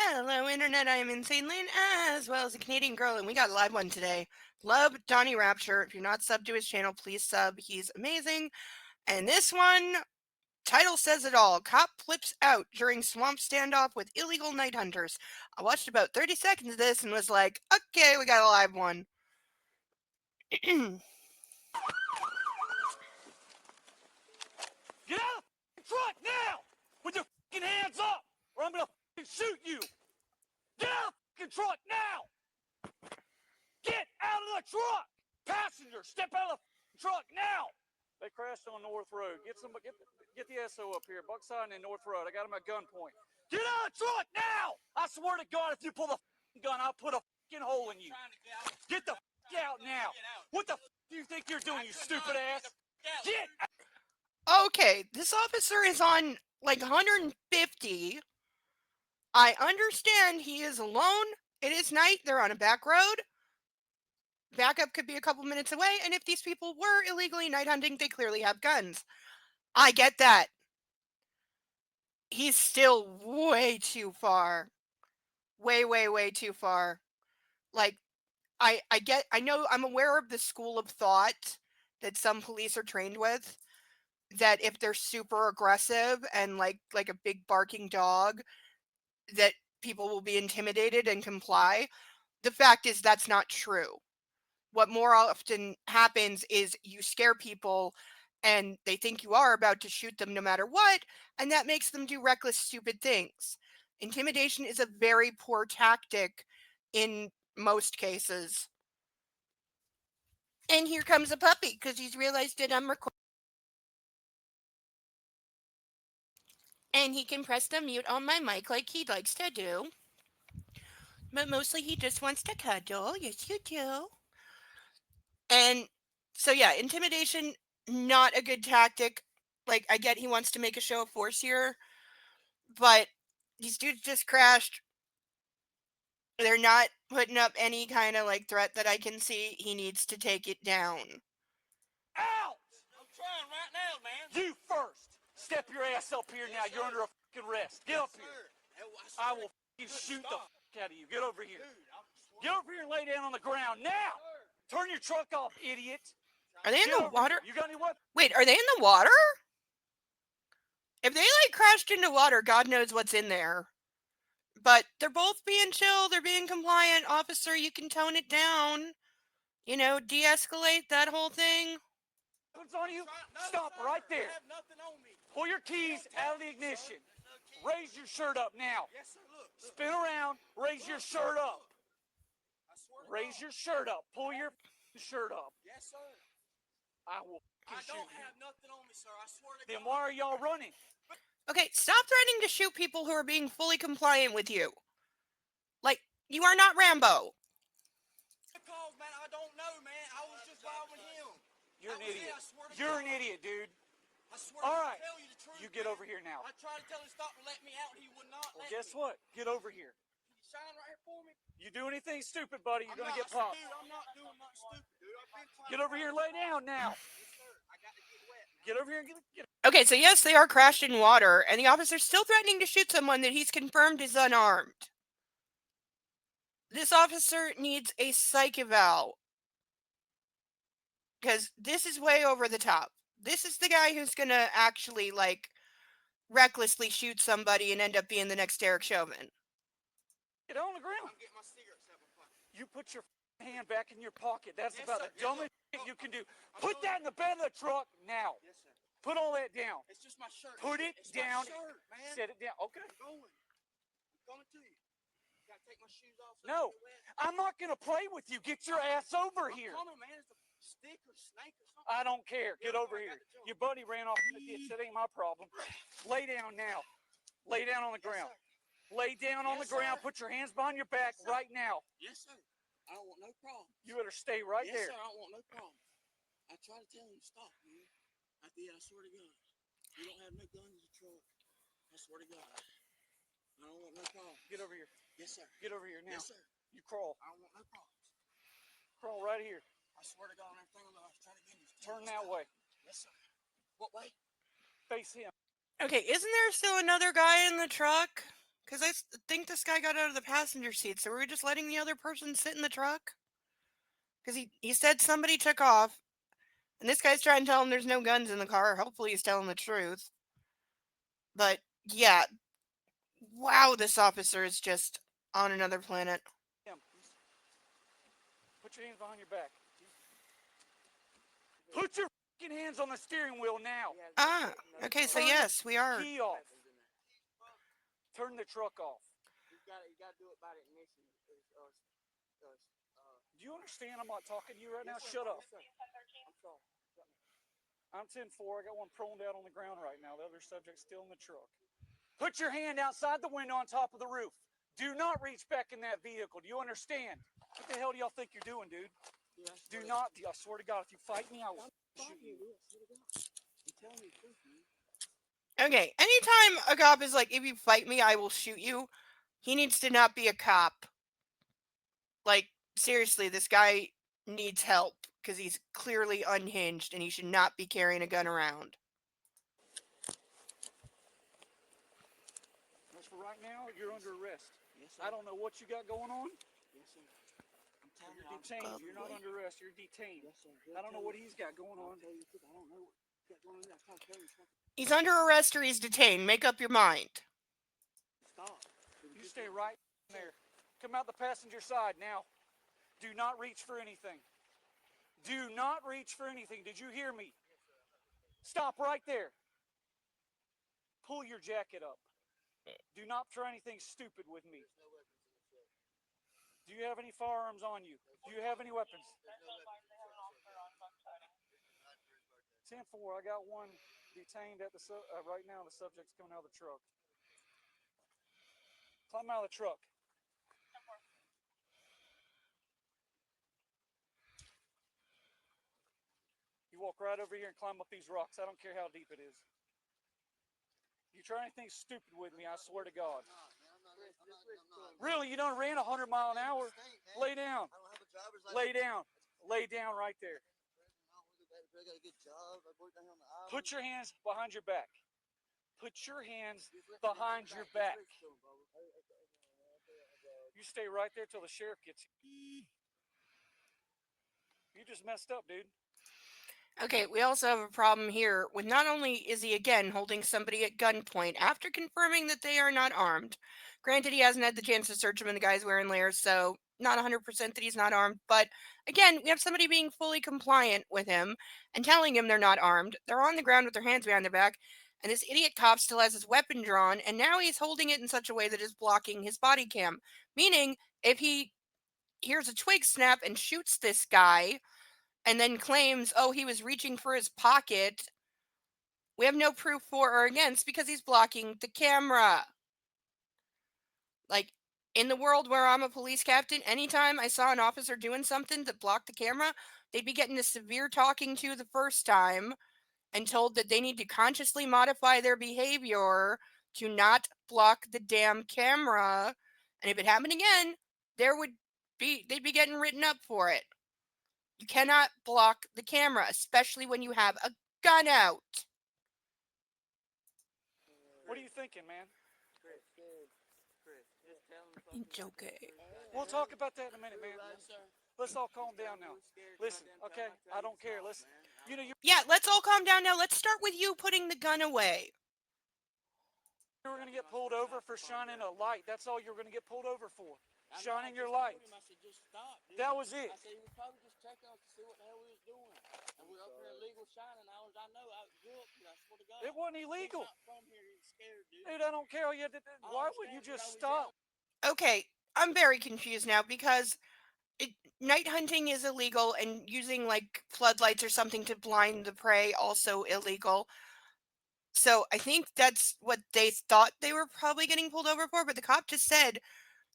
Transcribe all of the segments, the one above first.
Hello, Internet. I am Insane Lane, as well as a Canadian girl, and we got a live one today. Love Donnie Rapture. If you're not subbed to his channel, please sub. He's amazing. And this one, title says it all. Cop flips out during swamp standoff with illegal night hunters. I watched about 30 seconds of this and was like, okay, we got a live one. Get out of the truck now! With your fucking hands up, or I'm gonna shoot you! Get out of the truck now! Get out of the truck! Passenger, step out of the truck now! They crashed on North Road. Get the SO up here. Buckside and North Road. I got him at gunpoint. Get out of the truck now! I swear to God, if you pull the gun, I'll put a fucking hole in you. Get the out now! What the do you think you're doing, you stupid ass? Get out! Okay, this officer is on like 150. I understand he is alone. It is night. They're on a back road. Backup could be a couple minutes away, and if these people were illegally night hunting, they clearly have guns. I get that. He's still way too far. Way too far. Like, I know, I'm aware of the school of thought that some police are trained with, that if they're super aggressive and like a big barking dog, that people will be intimidated and comply. The fact is that's not true. What more often happens is you scare people and they think you are about to shoot them no matter what, and that makes them do reckless, stupid things. Intimidation is a very poor tactic in most cases. And here comes a puppy because he's realized that I'm recording. And he can press the mute on my mic like he likes to do. But mostly he just wants to cuddle. Yes, you do. And so, yeah, intimidation, not a good tactic. Like, I get he wants to make a show of force here, but these dudes just crashed. They're not putting up any kind of like threat that I can see. He needs to take it down. Out! I'm trying right now, man. You first. Step your ass up here now. You're under a fucking arrest. Get up here. I will fucking shoot the fuck out of you. Get over here. Get over here and lay down on the ground now. Turn your truck off, idiot. Are they in the water? You got any weapons? Wait, are they in the water? If they like crashed into water, God knows what's in there. But they're both being chill. They're being compliant. Officer, you can tone it down. You know, de-escalate that whole thing. What's on you? Stop right there. Pull your keys out of the ignition. Raise your shirt up now. Spin around. Raise your shirt up. Raise your shirt up. Pull your shirt up. Yes, sir. I will I shoot don't you. have nothing on me, sir. I swear to Then God. why are y'all running? Okay, stop threatening to shoot people who are being fully compliant with you. Like, you are not Rambo. Because, man, I don't know, man. I was just following him. You're an idiot. I swear to You're God. an idiot, dude. I swear All to right. tell you the truth. You get man. over here now. I tried to tell him to stop and let me out. He would not Well, let guess me. what? Get over here. Can you sign right here for me? You do anything stupid, buddy, you're going to get Dude, popped. I'm not doing nothing stupid, dude. I've been trying Get over here and lay down now. Yes, sir. I got to get wet. Get over here and get. Okay, so yes, they are crashed in water, and the officer's still threatening to shoot someone that he's confirmed is unarmed. This officer needs a psych eval. Because this is way over the top. This is the guy who's gonna actually, like, recklessly shoot somebody and end up being the next Derek Chauvin. Get on the ground. I'm getting my cigarettes out of my pocket. You put your hand back in your pocket. That's Yes, about sir. the dumbest shit you can do. Put that in the bed of the truck now. Yes, sir. Put all that down. It's just my shirt. Put it it's down. My shirt, man. Set it down. Okay. I'm going. I'm coming to you. Gotta take my shoes off. So No, I don't get wet. I'm not going to play with you. Get your ass over I'm here. coming, man. It's a stick or snake or something. I don't care. Get Yeah, over I here. got the jump. Your buddy ran off the ditch. That ain't my problem. Lay down now. Lay down on the ground. Lay down on the Yes, ground. sir. Put your hands behind your back Yes, sir. right now. Yes, sir. I don't want no problem. You better stay right Yes, there. sir. I don't want no problem. I tried to tell him to stop, man. I did. I swear to God. You don't have no guns in the truck. I swear to God. I don't want no problem. Get over here. Yes, sir. Get over here now. Yes, sir. You crawl. I don't want no problems. Crawl right here. I swear to God on everything I was trying to get you. Turn that way. Yes, sir. What way? Face him. Okay, isn't there still another guy in the truck? Because think this guy got out of the passenger seat, so were we just letting the other person sit in the truck? Because he said somebody took off, and this guy's trying to tell him there's no guns in the car. Hopefully he's telling the truth. But yeah, wow, this officer is just on another planet. Put your hands behind your back. Put your hands on the steering wheel now. Ah, okay, so yes, we are. Key off. Turn the truck off. You gotta do it by the ignition. Do you understand I'm not talking to you right now? Shut up. I'm sorry. I'm 10-4. I got one prone out on the ground right now. The other subject's still in the truck. Put your hand outside the window on top of the roof. Do not reach back in that vehicle. Do you understand? What the hell do y'all think you're doing, dude? Yeah, Do not. I swear to God, if you fight me, I will shoot you. I'm telling you the truth, man. Okay, anytime a cop is like, if you fight me, I will shoot you, he needs to not be a cop. Like, seriously, this guy needs help because he's clearly unhinged and he should not be carrying a gun around. As for right now, you're under arrest. Yes, sir. I don't know what you got going on. Yes, sir. I'm telling You're you, detained. You're not under arrest. You're detained. Yes, sir. I don't know what he's got going on. I'll tell you the truth. I don't know what you got going on. I'm trying to tell you something. He's under arrest or he's detained. Make up your mind. Stop. You stay right there. Come out the passenger side now. Do not reach for anything. Do not reach for anything. Did you hear me? Stop right there. Pull your jacket up. Do not try anything stupid with me. Do you have any firearms on you? Do you have any weapons? 10-4. I got one detained at the right now. The subject's coming out of the truck. Climb out of the truck. You walk right over here and climb up these rocks. I don't care how deep it is. You try anything stupid with me, I swear to God. Really, you done ran 100 miles an hour? Lay down. Lay down. Lay down right there. Put your hands behind your back. Put your hands behind your back. You stay right there till the sheriff gets here. You just messed up, dude. Okay, we also have a problem here with not only is he again holding somebody at gunpoint after confirming that they are not armed. Granted, he hasn't had the chance to search him and the guy's wearing layers, so not 100% that he's not armed. But again, we have somebody being fully compliant with him and telling him they're not armed. They're on the ground with their hands behind their back, and this idiot cop still has his weapon drawn, and now he's holding it in such a way that is blocking his body cam. Meaning, if he hears a twig snap and shoots this guy, and then claims, oh, he was reaching for his pocket, we have no proof for or against because he's blocking the camera. Like, in the world where I'm a police captain, anytime I saw an officer doing something that blocked the camera, they'd be getting a severe talking to the first time and told that they need to consciously modify their behavior to not block the damn camera. And if it happened again, they'd be getting written up for it. You cannot block the camera, especially when you have a gun out. What are you thinking, man? Chris, just tell him something. It's okay. We'll talk about that in a minute, man. Yes, sir. Let's all calm down now. Listen, okay? I don't care. Listen. You know, Yeah, let's all calm down now. Let's start with you putting the gun away. you were going to get pulled over for shining a light. That's all you were going to get pulled over for. I Shining just your told light. him, I said, just stop, dude. That was it. I said, he was probably just checking us to see what the hell we was doing. And we're up here illegal shining hours. I know. I grew up here. I swear to God. It wasn't He's illegal. not from here. He's scared, dude. Dude, I don't care. Why would you just stop? Okay, I'm very confused now because night hunting is illegal and using like floodlights or something to blind the prey also illegal. So I think that's what they thought they were probably getting pulled over for, but the cop just said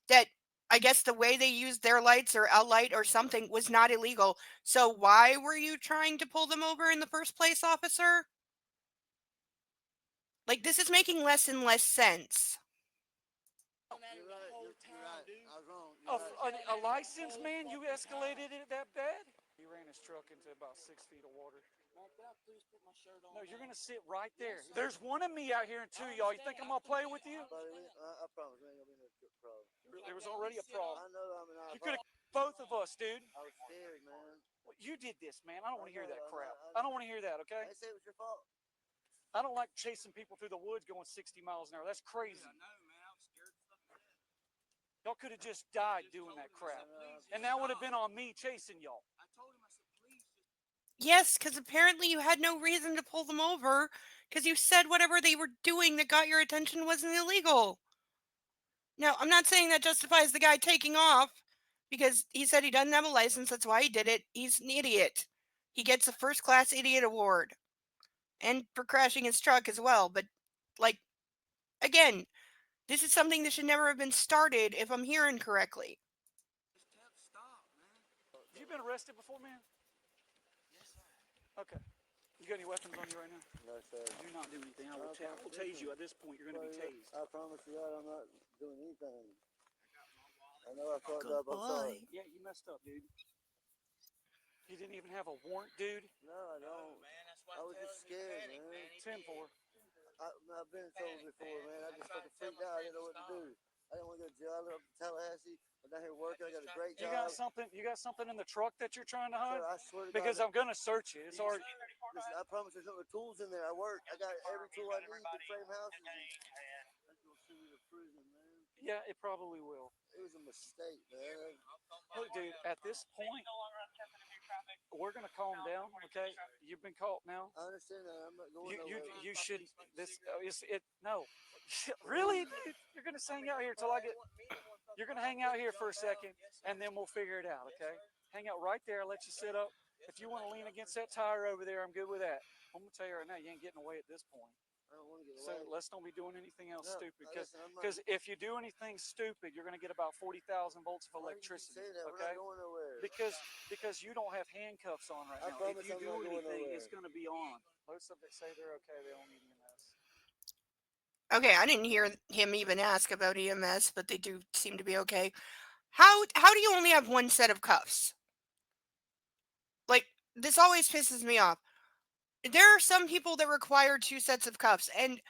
that I guess the way they used their lights or a light or something was not illegal. So why were you trying to pull them over in the first place, officer? Like, this is making less and less sense. You're right. You're right. I was wrong. A licensed man, you escalated it that bad? He ran his truck into about 6 feet of water. could I please put my shirt on? No, you're gonna sit right there. There's one of me out here and two of y'all. You think I'm gonna play with you? Buddy, I promise we ain't gonna be no problem. There was already a problem. I know I'm an You could have both of us, dude. I was scared, man. Well, you did this, man. I don't want to hear that I know, crap. I I don't want to hear that, okay? I didn't say it was your fault. I don't like chasing people through the woods going 60 miles an hour. That's crazy. I know, man. I was scared as fuck. Y'all could have just died doing that crap. And that would have been on me chasing y'all. I told him, I said, please just. Yes, because apparently you had no reason to pull them over because you said whatever they were doing that got your attention wasn't illegal. Now, I'm not saying that justifies the guy taking off because he said he doesn't have a license. That's why he did it. He's an idiot. He gets a first class idiot award and for crashing his truck as well. But, like, again, this is something that should never have been started if I'm hearing correctly. Just tell stop, man. Have you been arrested before, man? Yes, sir. Okay. You got any weapons on you right now? No, sir. Do not do anything. I will tase you. At this point, you're going to be tased. I promise you that I'm not doing anything. I know I fucked up. I'm sorry. Yeah, you messed up, dude. You didn't even have a warrant, dude. No, I don't. Man, that's why I was just scared, man. 10-4. I've been told before, man. I just fucking freaked out. I didn't know what to do. I didn't want to go to jail. I live up in Tallahassee. I'm down here working. I got a great You job. got something? You got something in the truck that you're trying to hide? Sir, I swear to Because God. I'm gonna search it. It's already. Listen, I promise there's no tools in there. I work. I got every tool I need to frame houses. That's gonna send me to prison, man. Yeah, it probably will. It was a mistake, man. Look, dude. At this point, we're gonna calm down. Okay, you've been caught now. I understand that. I'm not going nowhere. You should. This is it. No, really, dude. You're gonna hang out here till I get. You're gonna hang out here for a second, and then we'll figure it out. Okay. Hang out right there. Let you sit up. If you want to lean against that tire over there, I'm good with that. I'm gonna tell you right now, you ain't getting away at this point. I don't want to get So away. let's don't be doing anything else No, stupid, listen, I'm not- because if you do anything stupid, you're gonna get about 40,000 volts of Why you keep electricity. saying that? We're Okay. not going nowhere. Because you don't have handcuffs on right I now. promise If you I'm do not going anything, nowhere. it's gonna be on. Most of it say they're okay. They don't need EMS. Okay, I didn't hear him even ask about EMS, but they do seem to be okay. How do you only have one set of cuffs? Like, this always pisses me off. There are some people that require two sets of cuffs, and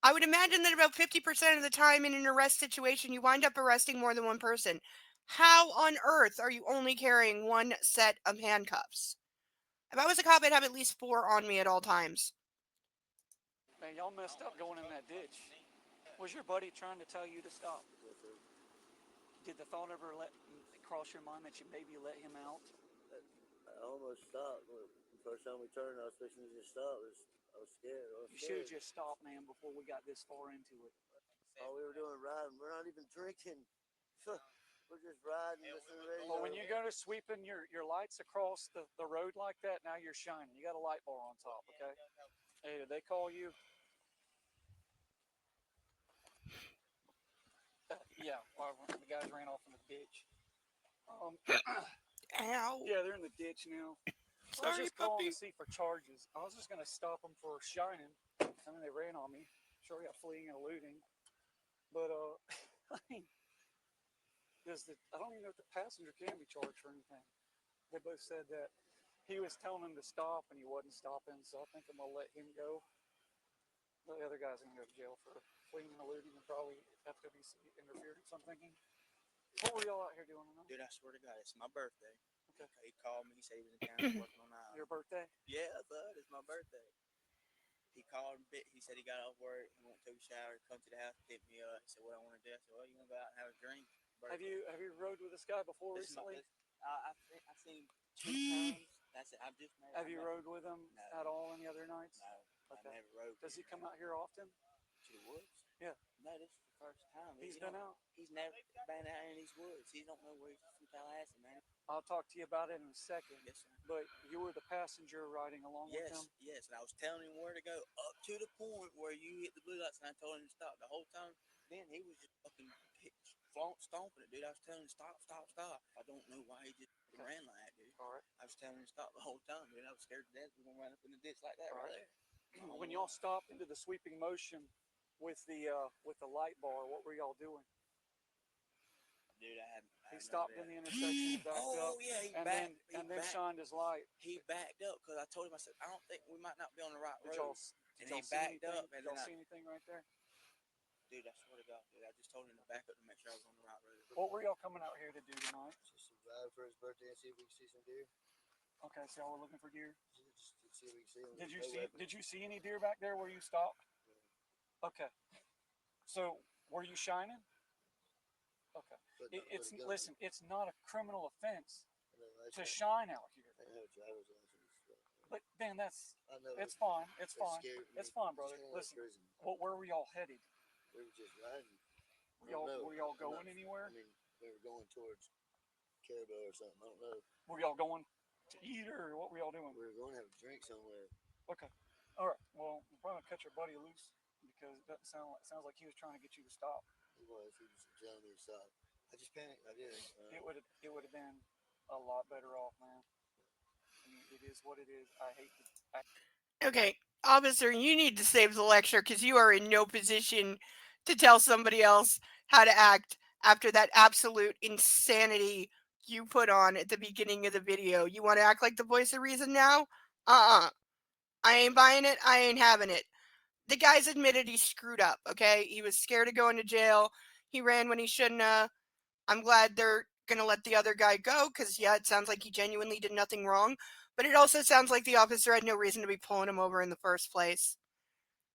I would imagine that about 50% of the time in an arrest situation, you wind up arresting more than one person. How on earth are you only carrying one set of handcuffs? If I was a cop, I'd have at least four on me at all times. Man, y'all messed up going in that ditch. Was your buddy trying to tell you to stop? Did the thought ever cross your mind that you maybe let him out? I almost stopped. The first time we turned, I was fixing to just stop. I was scared. You should have just stopped, man, before we got this far into it. All we were doing riding. We're not even drinking. We're just riding, listening to the radio. Well, when you go to sweeping your lights across the road like that, now you're shining. You got a light bar on top, okay? Hey, did they call you? Yeah, well, the guys ran off in the ditch. Ow. Yeah, they're in the ditch now. I was Sorry, just calling puppy. to see for charges. I was just going to stop them for shining, and then they ran on me. Sure, we got fleeing and eluding. But, I mean, I don't even know if the passenger can be charged for anything. They both said that he was telling them to stop, and he wasn't stopping, so I think I'm going to let him go. The other guy's going to go to jail for fleeing and eluding and probably FWC interference, I'm thinking. What were y'all out here doing tonight? Dude, I swear to God, it's my birthday. Okay. He called me. He said he was in town working on the island. Your birthday? Yeah, bud, it's my birthday. He called a bit. He said he got off work. He went to a shower, come to the house, pick me up. He said, "What I want to do?" I said, "Well, you want to go out and have a drink?" Have you rode with this guy before This is my- recently? I've seen him 2 times. That's it. I've just met. Have you rode with him No. at all any other nights? No, Okay. I never rode. Does he come out here often? to the woods? Yeah. No, this is the first time. He's He been don't- out. He's never been out in these woods. He don't know where he's from Tallahassee, man. I'll talk to you about it in a second. Yes, sir. But you were the passenger riding along with him? Yes. And I was telling him where to go up to the point where you hit the blue lights, and I told him to stop. The whole time, then he was just fucking stomping it, dude. I was telling him stop. I don't know why he just ran like that, dude. All right. I was telling him to stop the whole time, dude. I was scared to death. We're gonna run up in the ditch like that All right right. there. When y'all stopped into the sweeping motion with the light bar, what were y'all doing? Dude, I He had no stopped idea. in the intersection, backed up, Oh yeah, and then shined his light. he backed up because I told him, I said, I don't think we might not be on the right Did road. y'all And did he y'all see backed anything? up, and Did y'all then see anything right there? dude, I swear to God, dude, I just told him to back up to make sure I was on the right road. What were y'all coming out here to do tonight? Just to ride for his birthday and see if we can see some deer. Okay, so y'all were looking for deer. Just to see if we can see them. Did you No see weapons. Did you see any deer back there where you stopped? Okay. So were you shining? Okay. But not It's put a gun listen. It's not a criminal offense on. I know, to shine out here. I have a driver's license. But man, I know. it's fine. It's They're fine. scared of It's me. fine, Just brother. kinda like Listen. prison. Where were y'all headed? We were just riding. Were y'all know. Were y'all I'm going not- anywhere? I mean, we were going towards Carabel or something. I don't know. Were y'all going to eat or what were y'all doing? We were going to have a drink somewhere. Okay. All right. Well, we're probably gonna cut your buddy loose because it doesn't sounds like he was trying to get you to stop. He was telling me to stop. I just panicked. I did. It would have been a lot better off, man. I mean, it is what it is. I hate to. Okay, officer, you need to save the lecture because you are in no position to tell somebody else how to act after that absolute insanity you put on at the beginning of the video. You want to act like the voice of reason now? I ain't buying it. I ain't having it. The guy's admitted he screwed up, okay? He was scared of going to jail. He ran when he shouldn't have. I'm glad they're going to let the other guy go because, yeah, it sounds like he genuinely did nothing wrong. But it also sounds like the officer had no reason to be pulling him over in the first place.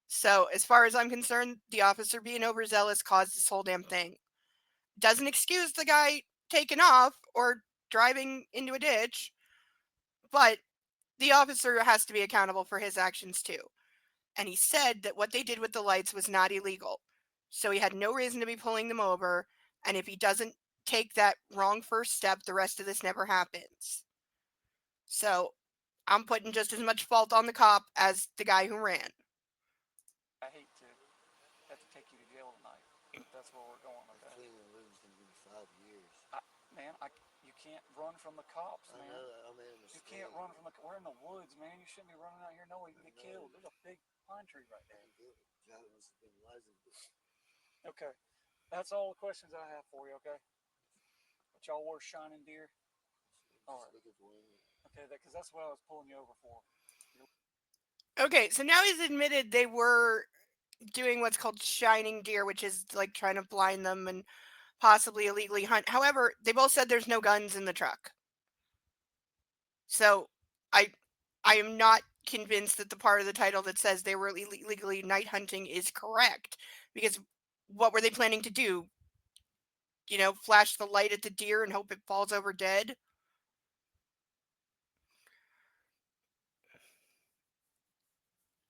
So, as far as I'm concerned, the officer being overzealous caused this whole damn thing. Doesn't excuse the guy taking off or driving into a ditch, but the officer has to be accountable for his actions too. And he said that what they did with the lights was not illegal. So he had no reason to be pulling them over. And if he doesn't take that wrong first step, the rest of this never happens. So I'm putting just as much fault on the cop as the guy who ran. I hate to have to take you to jail tonight. But that's where we're going with that. Clean and living's going to give me 5 years. Man, you can't run from the cops, man. I know. I made a You mistake. can't run from the. We're in the woods, man. You shouldn't be running out here knowing you can get killed. There's a big pine tree right there. Driving must have been licensed. Okay, that's all the questions I have for you. Okay, but y'all were shining deer. All right. Looking for him. Okay, because that's what I was pulling you over for. Okay, so now he's admitted they were doing what's called shining deer, which is like trying to blind them and possibly illegally hunt. However, they both said there's no guns in the truck. So I I am not convinced that the part of the title that says they were illegally night hunting is correct because what were they planning to do? You know, flash the light at the deer and hope it falls over dead?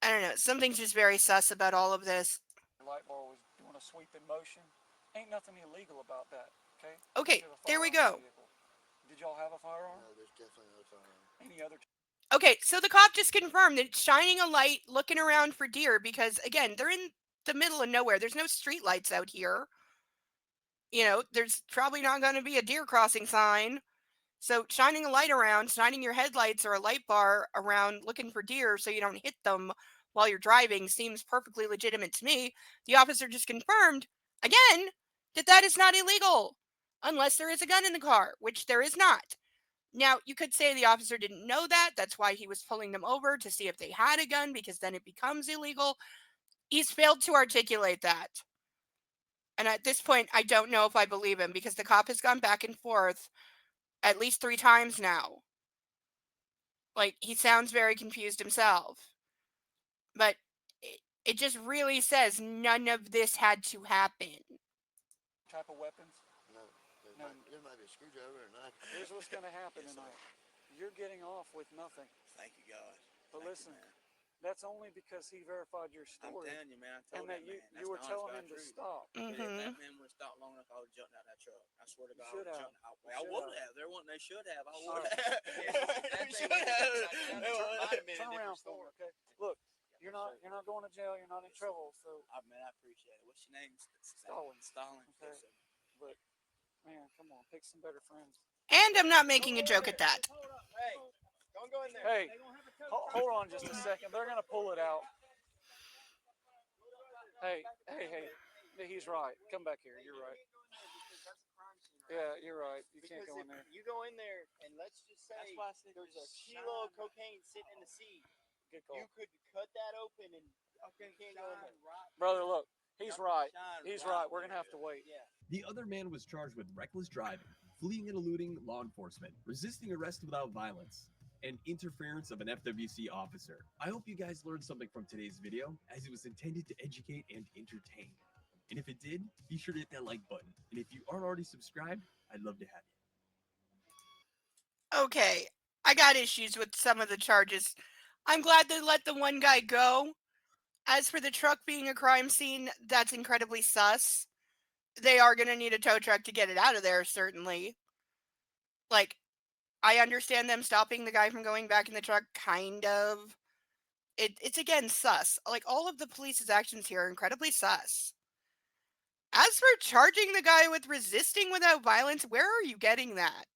I don't know. Something's just very sus about all of this. The light bar was doing a sweep in motion. Ain't nothing illegal about that. Okay. Okay, there we The go. vehicle. Did y'all have a firearm? No, there's definitely no firearm. Any other? Okay, so the cop just confirmed that it's shining a light looking around for deer because, again, they're in the middle of nowhere. There's no street lights out here. You know, there's probably not going to be a deer crossing sign. So shining a light around, shining your headlights or a light bar around looking for deer so you don't hit them while you're driving seems perfectly legitimate to me. The officer just confirmed, again, that that is not illegal unless there is a gun in the car, which there is not. Now, you could say the officer didn't know that. That's why he was pulling them over to see if they had a gun because then it becomes illegal. He's failed to articulate that. And at this point, I don't know if I believe him because the cop has gone back and forth at least 3 times now. Like, he sounds very confused himself. But it just really says none of this had to happen. Type of weapons? No. No. There might be a screwdriver or a knife. Here's what's going to happen Yes, tonight. You're getting off with nothing. Thank you, God. But Thank listen, you, man. that's only because he verified your I'm story. telling you, man. I And told that that man. you were telling him to stop. But if Mm-hmm. that man would have stopped long enough, I would have jumped out that truck. I swear to You God, should I have. would have jumped out. You I should would have. have. There wasn't. They should have. I All would right. have. That They should have. Turn around for me, okay? Look, you're not going to jail. You're not in trouble. So, Man, I appreciate it. What's your name? Stalin. Stalin. Okay. Yes, sir. But man, come on, pick some better friends. And I'm not making a joke at that. Hey, don't go in there. Hey, hold on just a second. They're gonna pull it out. Hey, he's right. Come back here. You're right. Yeah, you're right. You can't Because go if in there. you go in there and let's just say there's a kilo of cocaine sitting in the seed, Good call. you could cut that open and you can't go in there. Brother, look, he's right. Shine He's right right. We're going to there. have to wait. Yeah. The other man was charged with reckless driving, fleeing and eluding law enforcement, resisting arrest without violence, and interference of an FWC officer. I hope you guys learned something from today's video, as it was intended to educate and entertain. And if it did, be sure to hit that like button. And if you aren't already subscribed, I'd love to have you. Okay, I got issues with some of the charges. I'm glad they let the one guy go. As for the truck being a crime scene, that's incredibly sus. They are going to need a tow truck to get it out of there, certainly. Like, I understand them stopping the guy from going back in the truck, kind of. It's again sus. Like, all of the police's actions here are incredibly sus. As for charging the guy with resisting without violence, where are you getting that?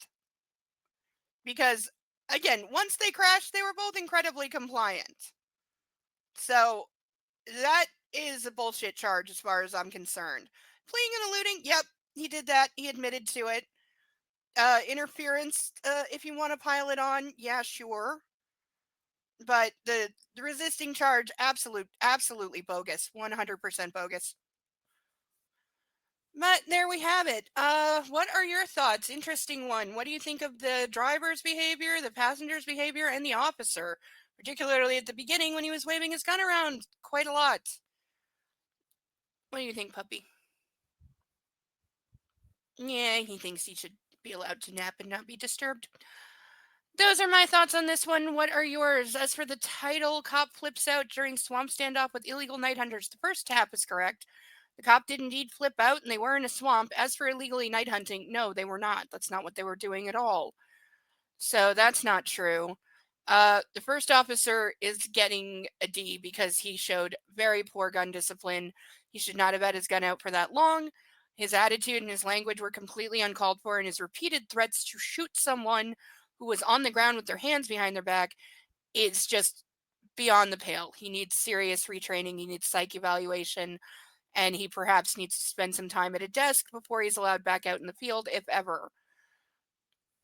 Because, again, once they crashed, they were both incredibly compliant. So, that is a bullshit charge as far as I'm concerned. Fleeing and eluding, yep, he did that. He admitted to it. Interference, if you want to pile it on, yeah, sure. But the resisting charge, absolutely bogus. 100% bogus. But there we have it. What are your thoughts? Interesting one. What do you think of the driver's behavior, the passenger's behavior, and the officer? Particularly at the beginning when he was waving his gun around quite a lot. What do you think, puppy? Yeah, he thinks he should be allowed to nap and not be disturbed. Those are my thoughts on this one. What are yours? As for the title, cop flips out during swamp standoff with illegal night hunters. The first tap is correct. The cop did indeed flip out and they were in a swamp. As for illegally night hunting, no, they were not. That's not what they were doing at all. So that's not true. The first officer is getting a D because he showed very poor gun discipline. He should not have had his gun out for that long. His attitude and his language were completely uncalled for, and his repeated threats to shoot someone who was on the ground with their hands behind their back is just beyond the pale. He needs serious retraining, he needs psych evaluation, and he perhaps needs to spend some time at a desk before he's allowed back out in the field, if ever.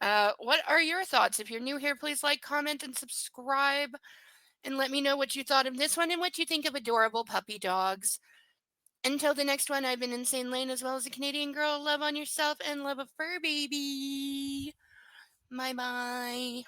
What are your thoughts? If you're new here, please like, comment, and subscribe. And let me know what you thought of this one and what you think of adorable puppy dogs. Until the next one, I've been Insane Lane as well as a Canadian girl. Love on yourself and love a fur baby. Bye bye.